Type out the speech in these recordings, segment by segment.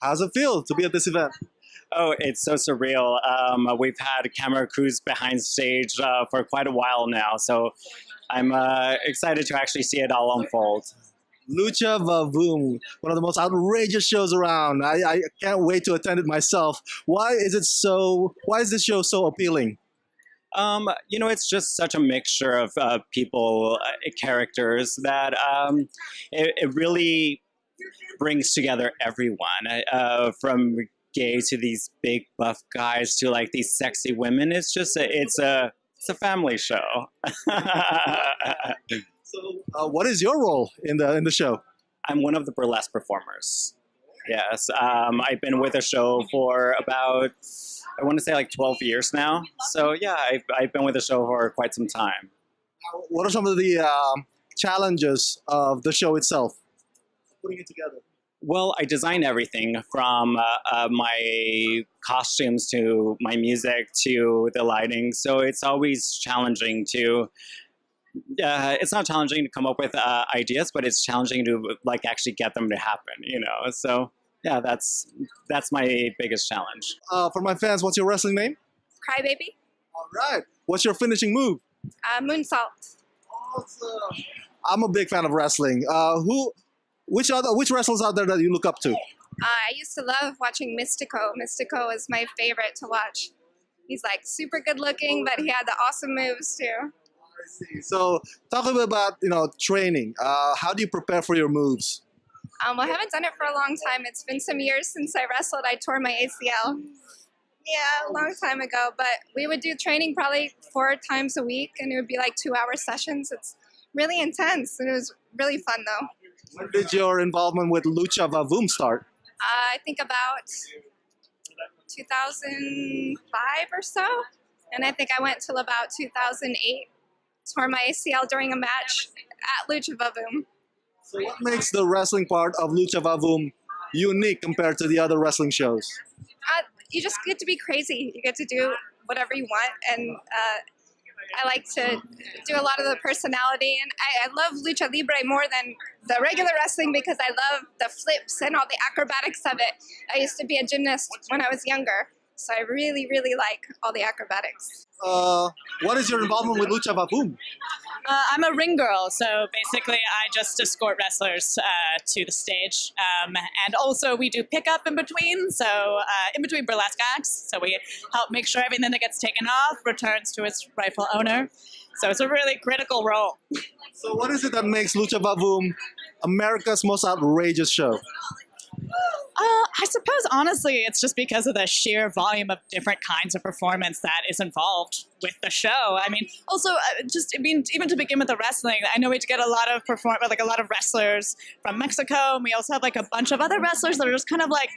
How's it feel to be at this event? Oh, it's so surreal. We've had camera crews behind stage for quite a while now, so I'm excited to actually see it all unfold. Lucha VaVoom, one of the most outrageous shows around. I can't wait to attend it myself. Why is this show so appealing? It's just such a mixture of people, characters that it really brings together everyone, from gay to these big buff guys to like these sexy women. It's a family show. So, what is your role in the show? I'm one of the burlesque performers. Yes, I've been with the show for about, I want to say like 12 years now. So yeah, I've been with the show for quite some time. What are some of the challenges of the show itself? Putting it together. Well, I design everything from my costumes to my music to the lighting. So it's always challenging to. It's not challenging to come up with ideas, but it's challenging to like actually get them to happen. So yeah, that's my biggest challenge. For my fans, what's your wrestling name? Crybaby. All right. What's your finishing move? Moonsault. Awesome. I'm a big fan of wrestling. Which wrestlers out there that you look up to? I used to love watching Mystico. Mystico is my favorite to watch. He's like super good looking, but he had the awesome moves too. I see. So talk a bit about training. How do you prepare for your moves? Well, I haven't done it for a long time. It's been some years since I wrestled. I tore my ACL. Yeah, a long time ago. But we would do training probably 4 times a week, and it would be like 2-hour sessions. It's really intense, and it was really fun though. When did your involvement with Lucha VaVoom start? I think about 2005 or so, and I think I went till about 2008. Tore my ACL during a match at Lucha VaVoom. So what makes the wrestling part of Lucha VaVoom unique compared to the other wrestling shows? You just get to be crazy. You get to do whatever you want, and I like to do a lot of the personality, and I love Lucha Libre more than the regular wrestling because I love the flips and all the acrobatics of it. I used to be a gymnast when I was younger, so I really, really like all the acrobatics. What is your involvement with Lucha VaVoom? I'm a ring girl, so basically I just escort wrestlers to the stage. And also we do pickup in between, so in between burlesque acts. So we help make sure everything that gets taken off returns to its rightful owner. So it's a really critical role. So what is it that makes Lucha VaVoom America's most outrageous show? I suppose, honestly, it's just because of the sheer volume of different kinds of performance that is involved with the show. I mean, also, even to begin with the wrestling, I know we get a lot of a lot of wrestlers from Mexico, and we also have like a bunch of other wrestlers that are just kind of like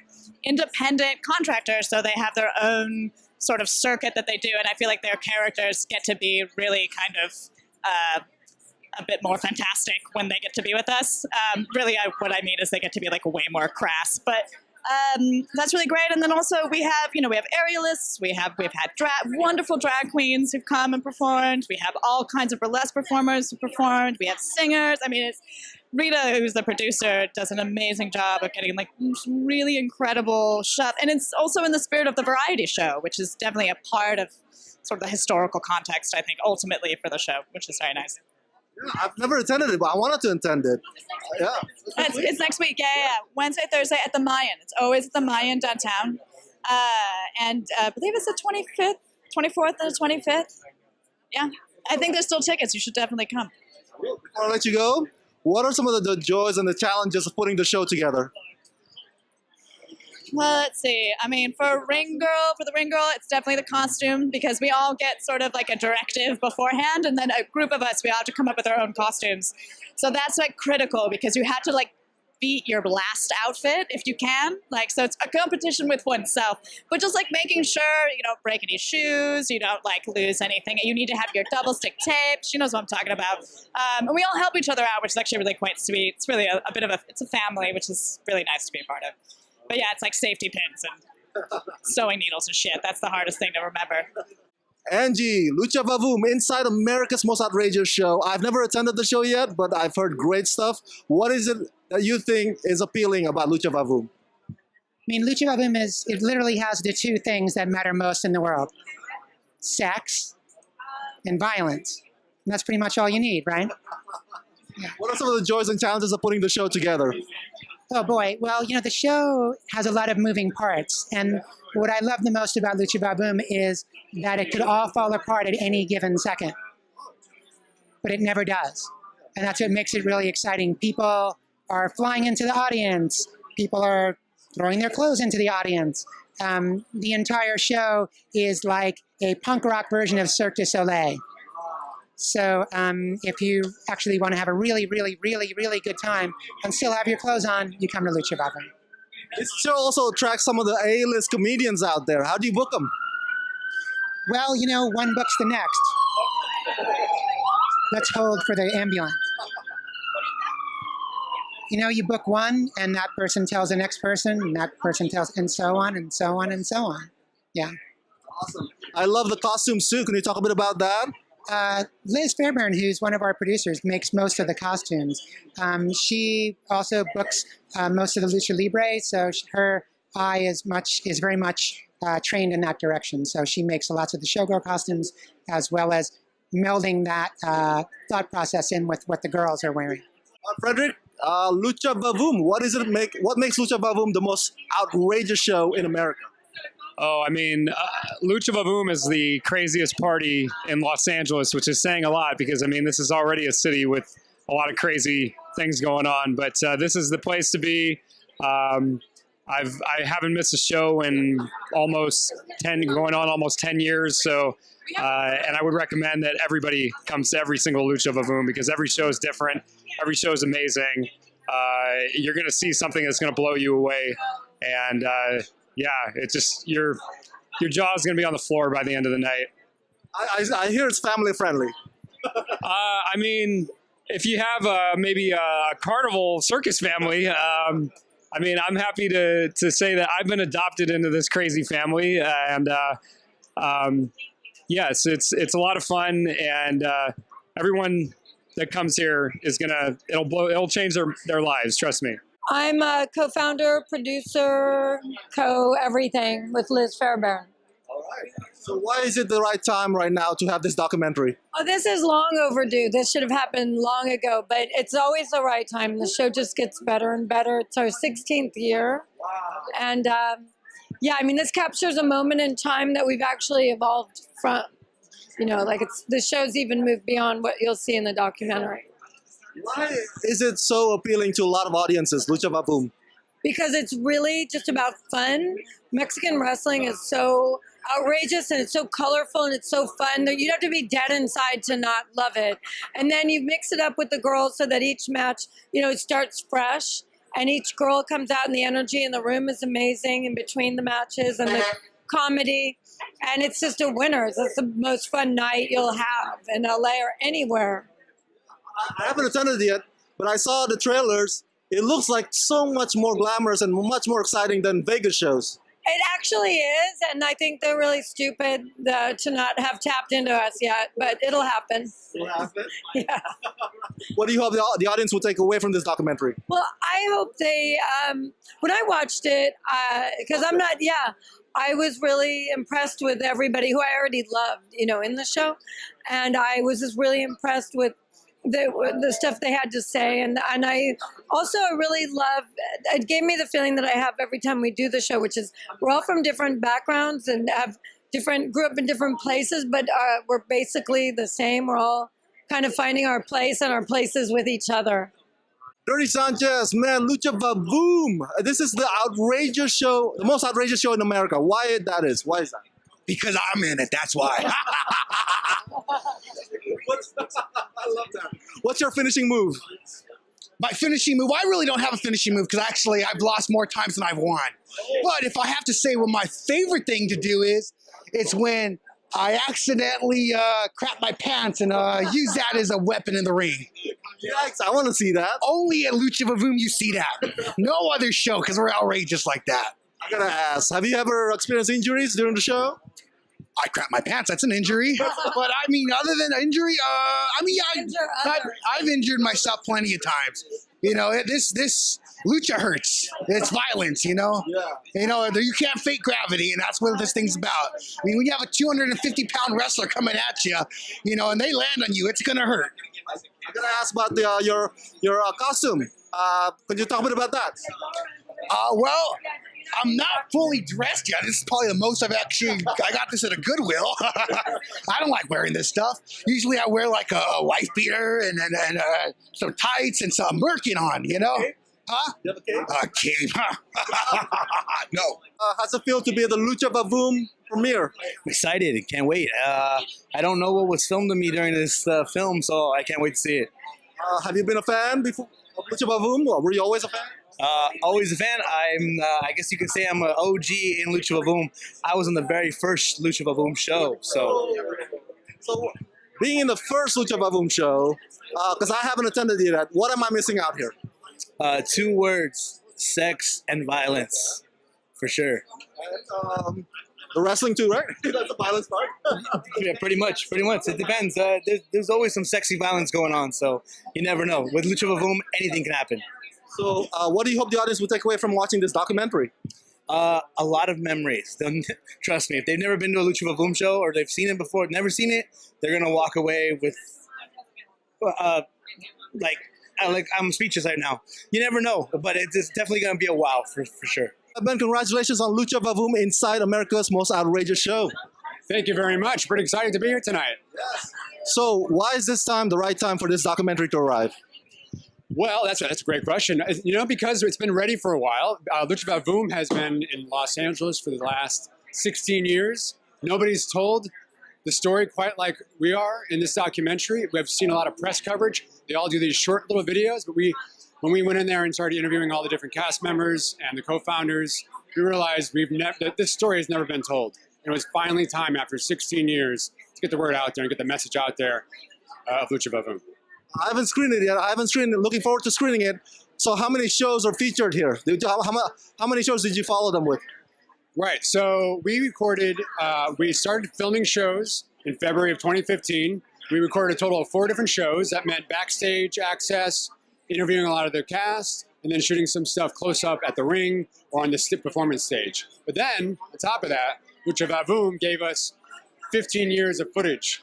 independent contractors, so they have their own sort of circuit that they do, and I feel like their characters get to be really kind of a bit more fantastic when they get to be with us. What I mean is they get to be like way more crass, but that's really great. And then also we have aerialists, we've had wonderful drag queens who've come and performed. We have all kinds of burlesque performers who performed. We have singers. I mean, it's Rita, who's the producer, does an amazing job of getting like really incredible stuff. And it's also in the spirit of the variety show, which is definitely a part of sort of the historical context, I think, ultimately for the show, which is very nice. Yeah, I've never attended it, but I wanted to attend it. Yeah. It's next week, yeah. Wednesday, Thursday at the Mayan. It's always at the Mayan downtown. And I believe it's the 25th, 24th and the 25th. Yeah, I think there's still tickets. You should definitely come. Before I let you go, what are some of the joys and the challenges of putting the show together? Well, let's see. I mean, for the ring girl, it's definitely the costume because we all get sort of like a directive beforehand, and then a group of us, we all have to come up with our own costumes. So that's like critical because you had to like beat your last outfit if you can. Like, so it's a competition with oneself, but just like making sure you don't break any shoes, you don't like lose anything. You need to have your double stick tape. She knows what I'm talking about. And we all help each other out, which is actually really quite sweet. It's really it's a family, which is really nice to be a part of. But yeah, it's like safety pins and sewing needles and shit. That's the hardest thing to remember. Angie, Lucha VaVoom, inside America's most outrageous show. I've never attended the show yet, but I've heard great stuff. What is it that you think is appealing about Lucha VaVoom? mean, Lucha VaVoom it literally has the two things that matter most in the world: sex and violence. And that's pretty much all you need, right? What are some of the joys and challenges of putting the show together? Oh boy, well, the show has a lot of moving parts. And what I love the most about Lucha VaVoom is that it could all fall apart at any given second. But it never does. And that's what makes it really exciting. People are flying into the audience. People are throwing their clothes into the audience. The entire show is like a punk rock version of Cirque du Soleil. So if you actually want to have a really, really, really, really good time and still have your clothes on, you come to Lucha VaVoom. This show also attracts some of the A-list comedians out there. How do you book them? Well, one book's the next. Let's hold for the ambulance. You book one, and that person tells the next person, and that person tells, and so on, and so on, and so on. Yeah. Awesome. I love the costumes too. Can you talk a bit about that? Liz Fairbairn, who's one of our producers, makes most of the costumes. She also books most of the Lucha Libre, so her eye is very much trained in that direction. So she makes lots of the showgirl costumes, as well as melding that thought process in with what the girls are wearing. Frederick, Lucha VaVoom. What makes Lucha VaVoom the most outrageous show in America? Oh, I mean, Lucha VaVoom is the craziest party in Los Angeles, which is saying a lot because, this is already a city with a lot of crazy things going on. But this is the place to be. I haven't missed a show in almost 10 years. So, and I would recommend that everybody comes to every single Lucha VaVoom because every show is different. Every show is amazing. You're going to see something that's going to blow you away. And, yeah, it's just your jaw's gonna be on the floor by the end of the night. I hear it's family friendly. If you have maybe a carnival circus family, I'm happy to say that I've been adopted into this crazy family, and yes, it's a lot of fun, and everyone that comes here it'll change their lives. Trust me. I'm a co-founder, producer, co-everything with Liz Fairbairn. All right. So why is it the right time right now to have this documentary? Oh, this is long overdue. This should have happened long ago, but it's always the right time. The show just gets better and better. It's our 16th year. Wow. And this captures a moment in time that we've actually evolved from. The show's even moved beyond what you'll see in the documentary. Why is it so appealing to a lot of audiences, Lucha VaVoom? Because it's really just about fun. Mexican wrestling is so outrageous and it's so colorful and it's so fun that you'd have to be dead inside to not love it. And then you mix it up with the girls so that each match, starts fresh and each girl comes out and the energy in the room is amazing in between the matches and the comedy. And it's just a winner. It's the most fun night you'll have in LA or anywhere. I haven't attended yet, but I saw the trailers. It looks like so much more glamorous and much more exciting than Vegas shows. It actually is, and I think they're really stupid to not have tapped into us yet, but it'll happen. It'll happen? Yeah. What do you hope the audience will take away from this documentary? Well, I hope they, when I watched it, because I was really impressed with everybody who I already loved, in the show, and I was just really impressed with the stuff they had to say, and I also really love. It gave me the feeling that I have every time we do the show, which is we're all from different backgrounds and grew up in different places, but we're basically the same. We're all kind of finding our place and our places with each other. Dirty Sanchez, man, Lucha VaVoom. This is the outrageous show, the most outrageous show in America. Why that is? Why is that? Because I'm in it, that's why. I love that. What's your finishing move? My finishing move, I really don't have a finishing move because actually I've lost more times than I've won. But if I have to say what my favorite thing to do is, it's when I accidentally crap my pants and use that as a weapon in the ring. Yikes, I want to see that. Only at Lucha VaVoom you see that. No other show because we're outrageous like that. I gotta ask, have you ever experienced injuries during the show? I crap my pants, that's an injury. But other than injury, I've injured myself plenty of times. You know, this lucha hurts. It's violence, you know? Yeah. You know, you can't fake gravity, and that's what this thing's about. I mean, when you have a 250-pound wrestler coming at you, you know, and they land on you, it's going to hurt. I'm gonna ask about your costume. Could you talk a bit about that? Well, I'm not fully dressed yet. This is probably the most I got this at a Goodwill. I don't like wearing this stuff. Usually I wear like a wife beater and some tights and some Birkin on, you know? Huh? You have a cape? A cape? No. How's it feel to be at the Lucha VaVoom premiere? I'm excited. Can't wait. I don't know what was filmed of me during this film, so I can't wait to see it. Have you been a fan before of Lucha VaVoom, or were you always a fan? Always a fan. I guess you could say I'm an OG in Lucha VaVoom. I was in the very first Lucha VaVoom show, so. So, being in the first Lucha VaVoom show, because I haven't attended it yet, what am I missing out here? 2 words: sex and violence, for sure. The wrestling too, right? That's the violence part. Yeah, pretty much. It depends. There's always some sexy violence going on, so you never know. With Lucha VaVoom, anything can happen. So, what do you hope the audience will take away from watching this documentary? A lot of memories. Trust me, if they've never been to a Lucha VaVoom show or they've seen it before, never seen it, they're gonna walk away with like I'm speechless right now. You never know, but it's definitely gonna be a wow for sure. Ben, congratulations on Lucha VaVoom Inside America's Most Outrageous Show. Thank you very much. Pretty excited to be here tonight. So, why is this time the right time for this documentary to arrive? Well, that's a great question. You know, because it's been ready for a while. Lucha VaVoom has been in Los Angeles for the last 16 years. Nobody's told the story quite like we are in this documentary. We've seen a lot of press coverage. They all do these short little videos, but when we went in there and started interviewing all the different cast members and the co-founders, we realized that this story has never been told. And it was finally time after 16 years to get the word out there and get the message out there of Lucha VaVoom. I haven't screened it yet. I haven't screened it. Looking forward to screening it. So how many shows are featured here? How many shows did you follow them with? Right. So we started filming shows in February of 2015. We recorded a total of 4 different shows. That meant backstage access, interviewing a lot of the cast, and then shooting some stuff close up at the ring or on the performance stage. But then, on top of that, Lucha VaVoom gave us 15 years of footage.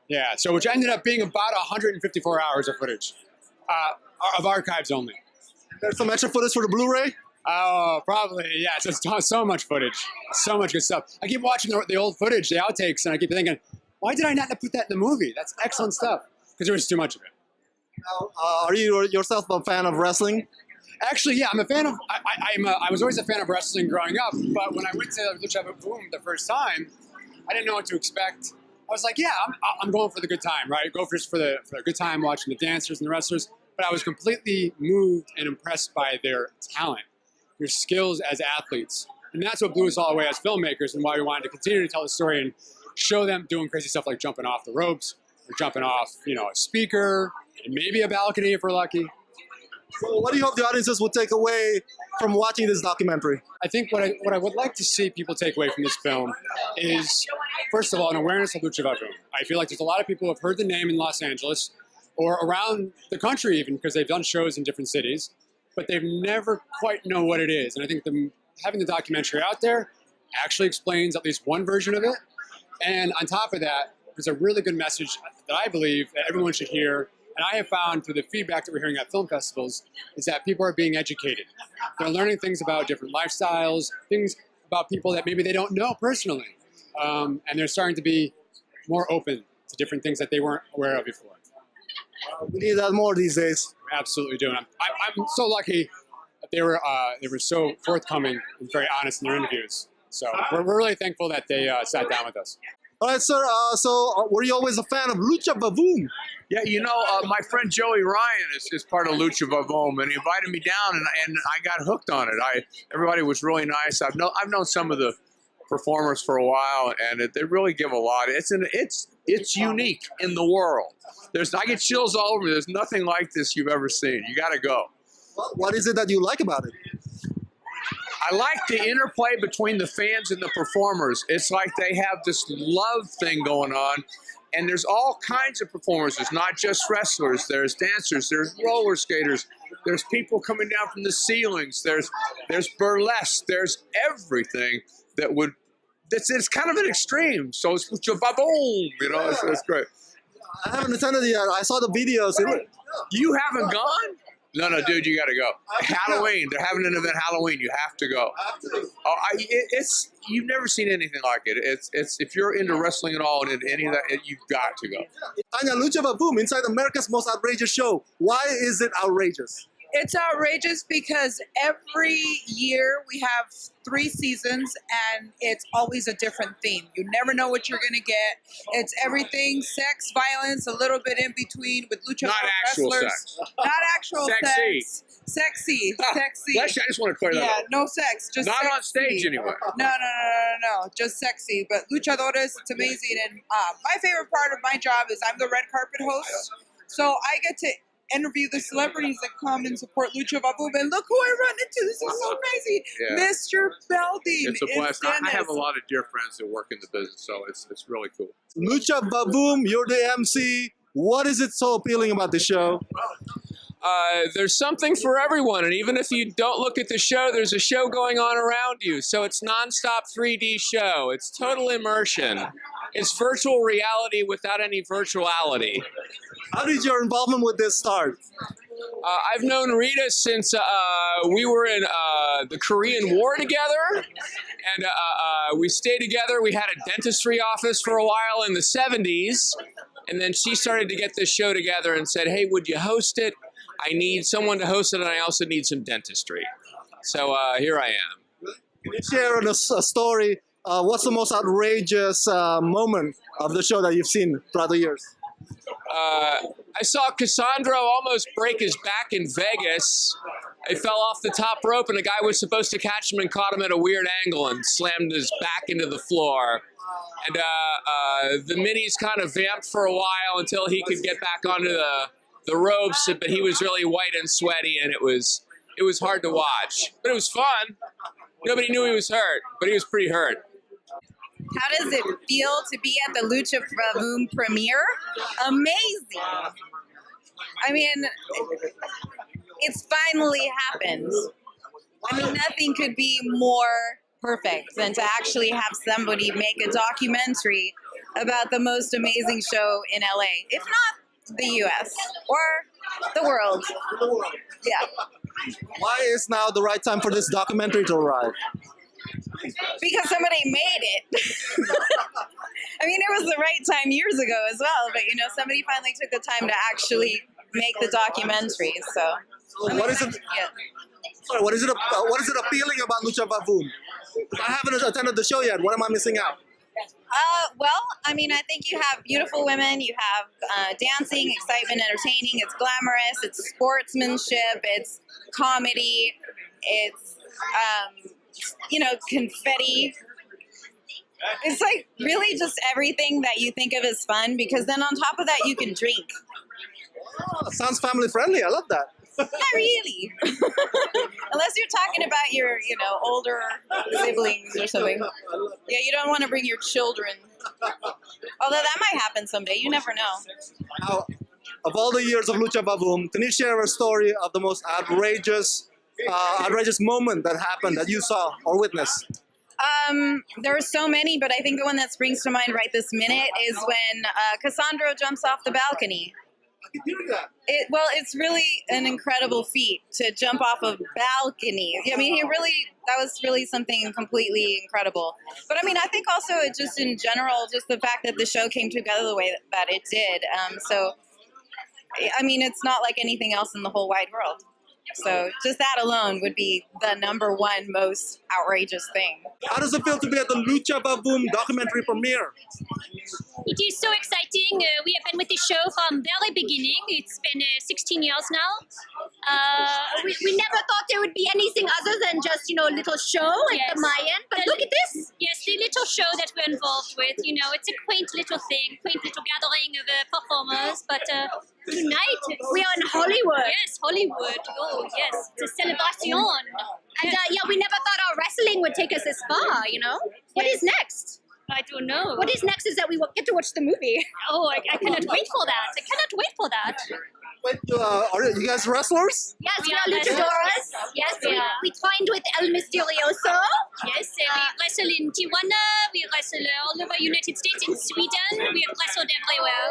Yeah, so which ended up being about 154 hours of footage, of archives only. There's some extra footage for the Blu-ray? Oh, probably, yeah. So it's so much footage, so much good stuff. I keep watching the old footage, the outtakes, and I keep thinking, why did I not put that in the movie? That's excellent stuff, because there was too much of it. Now, are you yourself a fan of wrestling? Actually, yeah, I'm a fan of, I was always a fan of wrestling growing up, but when I went to Lucha VaVoom the first time, I didn't know what to expect. I was like, yeah, I'm going for the good time, right? Go for the good time watching the dancers and the wrestlers. But I was completely moved and impressed by their talent, their skills as athletes. And that's what blew us all away as filmmakers and why we wanted to continue to tell the story and show them doing crazy stuff like jumping off the ropes or jumping off, a speaker and maybe a balcony if we're lucky. So what do you hope the audiences will take away from watching this documentary? I think what I would like to see people take away from this film is, first of all, an awareness of Lucha VaVoom. I feel like there's a lot of people who have heard the name in Los Angeles or around the country even because they've done shows in different cities, but they've never quite know what it is. And I think having the documentary out there actually explains at least one version of it. And on top of that, there's a really good message that I believe that everyone should hear. And I have found through the feedback that we're hearing at film festivals is that people are being educated. They're learning things about different lifestyles, things about people that maybe they don't know personally. And they're starting to be more open to different things that they weren't aware of before. We need that more these days. Absolutely do. I'm so lucky that they were so forthcoming and very honest in their interviews. So we're really thankful that they sat down with us. All right, sir. So were you always a fan of Lucha VaVoom? Yeah, my friend Joey Ryan is part of Lucha VaVoom, and he invited me down, and I got hooked on it. Everybody was really nice. I've known some of the performers for a while, and they really give a lot. It's unique in the world. I get chills all over me. There's nothing like this you've ever seen. You got to go. What is it that you like about it? I like the interplay between the fans and the performers. It's like they have this love thing going on. And there's all kinds of performers. There's not just wrestlers. There's dancers. There's roller skaters. There's people coming down from the ceilings. There's burlesque. There's everything that would. It's kind of an extreme. So it's Lucha VaVoom, you know. It's great. I haven't attended yet. I saw the videos. You haven't gone? No, dude, you got to go. Halloween. They're having an event Halloween. You have to go. Oh, it's you've never seen anything like it. It's if you're into wrestling at all and any of that, you've got to go. Tanya, Lucha VaVoom, inside America's most outrageous show. Why is it outrageous? It's outrageous because every year we have 3 seasons and it's always a different theme. You never know what you're going to get. It's everything, sex, violence, a little bit in between with lucha Not actual wrestlers. sex. Not actual Sexy. sex. Sexy. Sexy. Bless you, I just want to clear that Yeah, up. no sex. Just Not sexy. on stage anyway. No. Just sexy. But luchadores, it's amazing. And my favorite part of my job is I'm the red carpet host. So I get to interview the celebrities that come and support Lucha VaVoom. And look who I run into. This is so crazy. Yeah. Mr. Belding. It's a blessing. I have a Dennis. lot of dear friends that work in the business, so it's really cool. Lucha VaVoom, you're the MC. What is it so appealing about the show? There's something for everyone, and even if you don't look at the show, there's a show going on around you. So it's nonstop 3D show. It's total immersion. It's virtual reality without any virtuality. How did your involvement with this start? I've known Rita since we were in the Korean War together, and we stayed together. We had a dentistry office for a while in the 70s, and then she started to get this show together and said, hey, would you host it? I need someone to host it, and I also need some dentistry. So here I am. Can you share a story? What's the most outrageous moment of the show that you've seen throughout the years? I saw Cassandro almost break his back in Vegas. He fell off the top rope, and a guy was supposed to catch him and caught him at a weird angle and slammed his back into the floor. And the minis kind of vamped for a while until he could get back onto the ropes, but he was really white and sweaty, and it was hard to watch. But it was fun. Nobody knew he was hurt, but he was pretty hurt. How does it feel to be at the Lucha VaVoom premiere? Amazing. I mean, it's finally happened. I mean, nothing could be more perfect than to actually have somebody make a documentary about the most amazing show in LA, if not the US or the world. Yeah. Why is now the right time for this documentary to arrive? Because somebody made it. I mean, it was the right time years ago as well, but you know, somebody finally took the time to actually make the documentary. So, What is it? Yeah. Sorry, what is it appealing about Lucha VaVoom? I haven't attended the show yet. What am I missing out? Well, I mean, I think you have beautiful women, you have dancing, excitement, entertaining, it's glamorous, it's sportsmanship, it's comedy, it's, you know, confetti. It's like really just everything that you think of as fun, because then on top of that, you can drink. Oh, sounds family friendly. I love that. Not really. Unless you're talking about your, you know, older siblings or something. Yeah, you don't want to bring your children. Although that might happen someday. You never know. Now, of all the years of Lucha VaVoom, can you share a story of the most outrageous moment that happened that you saw or witnessed? There are so many, but I think the one that springs to mind right this minute is when Cassandro jumps off the balcony. It's really an incredible feat to jump off a balcony. I mean, that was really something completely incredible. But I mean, I think also it just in general, just the fact that the show came together the way that it did. So, I mean, it's not like anything else in the whole wide world. So just that alone would be the #1 most outrageous thing. How does it feel to be at the Lucha VaVoom documentary premiere? It is so exciting. We have been with the show from very beginning. It's been 16 years now. We never thought there would be anything other than just, you know, a little show at the Mayan. But look at this. Yes, the little show that we're involved with. You know, it's a quaint little thing, quaint little gathering of performers. But tonight, we are in Hollywood. Yes, Hollywood. Oh, yes. It's a celebration. And yeah, we never thought our wrestling would take us this far, you know? What is next? I don't know. What is next is that we will get to watch the movie. Oh, I cannot wait for that. I cannot wait for that. Wait, are you guys wrestlers? Yes, We we are are luchadores. Yes, Yeah. we trained with El Misterioso. Yes, we wrestle in Tijuana, we wrestle all over United States, in Sweden, we have wrestled everywhere.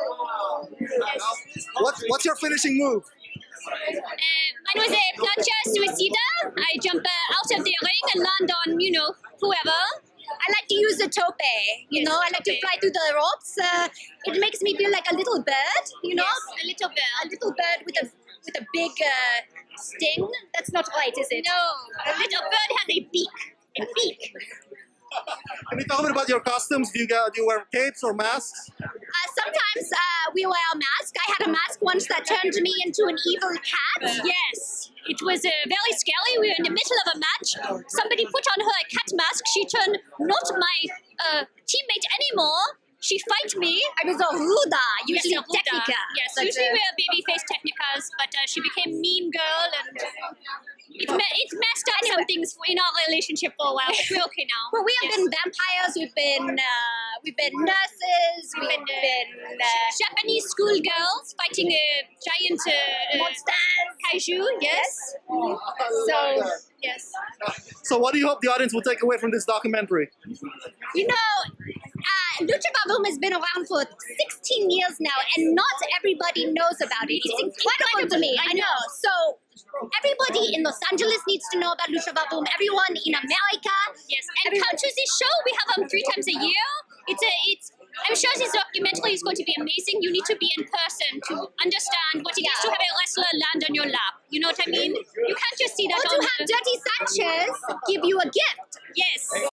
What's your finishing move? Mine was a plancha suicida. I jump out of the ring and land on, whoever. I like to use the tope. I like to fly through the ropes. It makes me feel like a little bird. Yes, a little bit. A little bird with a big sting. That's not right, is it? No, a little bird has a beak. A beak. Can you talk a bit about your costumes? Do you wear capes or masks? Sometimes we wear a mask. I had a mask once that turned me into an evil cat. Yes, it was very scary. We were in the middle of a match. Somebody put on her a cat mask. She turned not my teammate anymore. She fight me. I was a ruda, usually Yes, a ruda. technica. Yes, But, usually we're babyface technicas, but she became mean girl, and it messed up some things in our relationship for a while. But we're okay now. Well, we have been vampires. We've been nurses. We've been Japanese schoolgirls fighting a giant monsters. kaiju. Yes. So yes. So what do you hope the audience will take away from this documentary? Lucha VaVoom has been around for 16 years now, and not everybody knows about it. It's incredible to me. I know. So everybody in Los Angeles needs to know about Lucha VaVoom. Everyone in America. Yes, and come to this show. We have them 3 times a year. I'm sure this documentary is going to be amazing. You need to be in person to understand what it is to have a wrestler land on your lap. You know what I mean? You can't just see that Or to have Dirty Sanchez give you a gift. Yes.